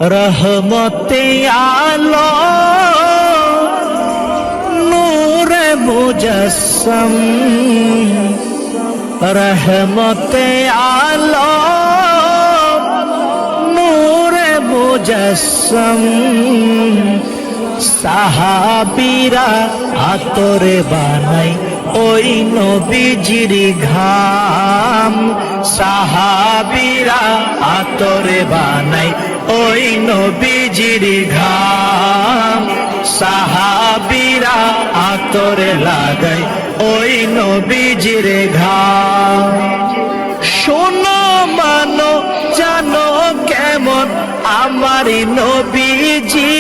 रहमते आलम नूरे मुजस्सम रहमते आलम नूरे मुजस्सम साहाबीरा आतरे बानाई ओई नबीजिर घाम साहाबीरा आतरे बानाई ओई नबीजिर घाम साहाबीरा आतरे लागाई ओई नबीजिर घाम शोनो मानो जानो केमन आमारी नबीजी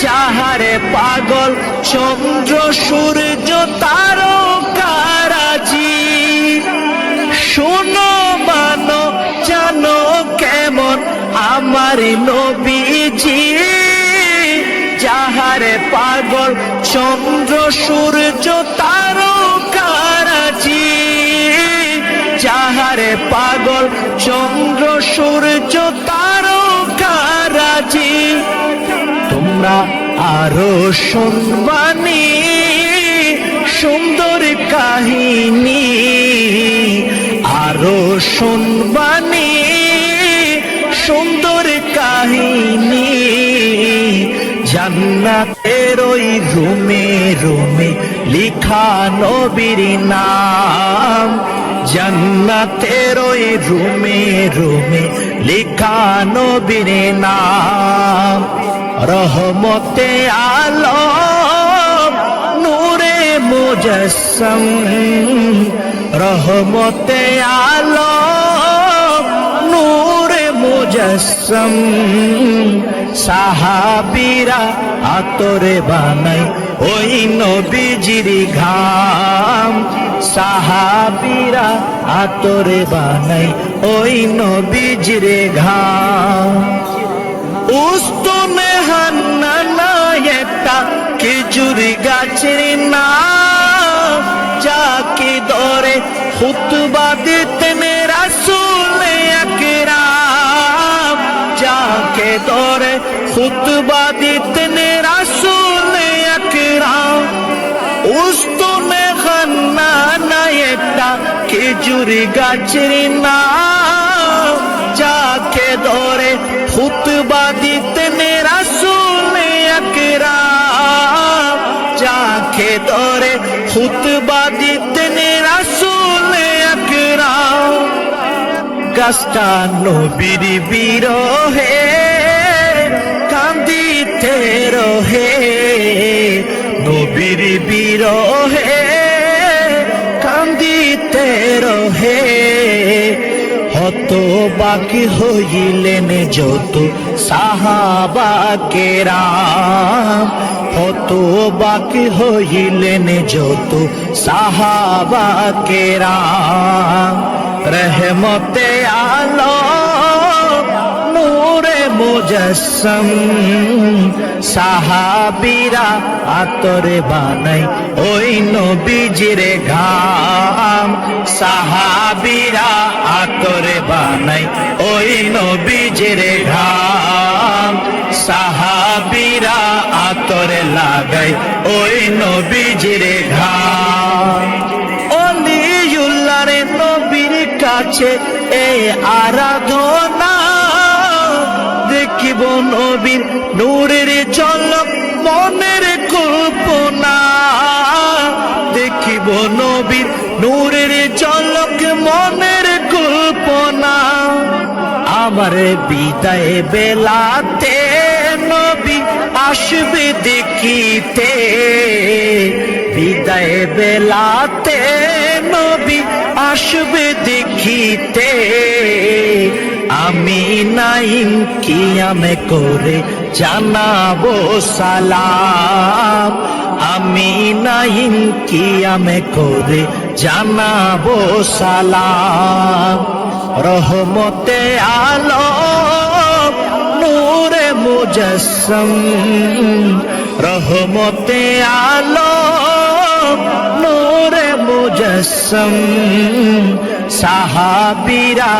যাহারে পাগল চন্দ্র সূর্য তারকারাজি শোনো মানো জানো কেমন আমার নবীজি যাহারে পাগল চন্দ্র সূর্য তারকারাজি যাহারে পাগল চন্দ্র সূর্য তারকারাজি তোমরা আরো শুনবানি সুন্দর কাহিনী আরো শুনবানি সুন্দর কাহিনী জান্নাতের ওই রুমে রুমে লিখা নবীর নাম জান্নাতের ওই রুমে রুমে লিখা নবীর নাম रहमते आलम नूरे मुजस्सम रहमते आलम नूरे मुजस्सम साहाबीरा आतरे बानाई ओई नबीजिर घाम साहाबीरा आतरे बानाई ओई नबीजिर घाम उस्तने हान्ना একটা খেজুর গাছের নাম যাকে ধরে খুতবা দিতেন রাসূল আকরাম যাকে ধরে খুতবা দিতেন রাসূল আকরাম উস্তনে হান্না একটা খেজুর গাছের নাম যাকে ধরে খুতবা দিতেন রাসূল আকরাম যাকে ধরে খুতবা দিতেন রাসূল আকরাম গাছটা নবীর বিরহে কান্দিতে রহে নবীর বিরহে কান্দিতে রহে হত বাকি হইলেন যত সাহাবা কেরাম হত বাকি হইলেন যত সাহাবা কেরাম रहमते आलम नूरे मुजस्सम साहाबीरा आतरे बानाई ओई नबीजिर घाम साहाबीरा आतरे बानाई ओई नबीजिर घाम साहाबीरा आतरे लागाई ओई नबीजिर घाम ওলিউল্লাহর নবীর কাছে এই আরাধনা দেখিব নবীর নূরের ঝলক মনের কল্পনা দেখিব নবীর নূরের ঝলক মনের কল্পনা আমার বিদায় বেলাতে নবী আসবে দেখিতে বিদায় বেলাতে নবী আসবে দেখিতে আমি নাইম কিয়ামে করে জানাবো সালাম আমি নাইম কিয়ামে করে জানাবো সালাম रहमते आलम नूरे मुजस्सम रहमते आलम नूरे मुजस्सम সাহাবীরা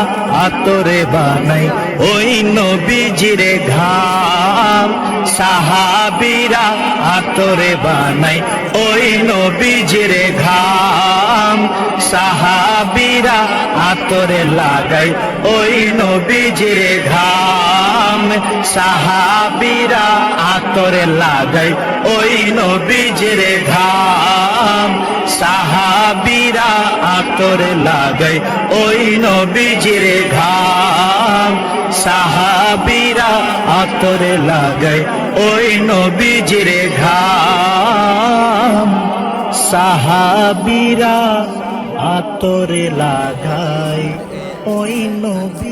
আতরে বানাই ওই নবীজির ঘাম, সাহাবীরা আতরে বানাই ওই নবীজির ঘাম, সাহাবীরা আতরে লাগাই ওই নবীজির ঘাম, সাহাবীরা আতরে লাগাই ওই নবীজির ঘাম, সাহাবীরা আতরে লাগাই ওই নবীজির ঘাম, সাহাবীরা আতরে লাগাই ওই নবীজির ঘাম, সাহাবীরা আতরে লাগাই ওই নবী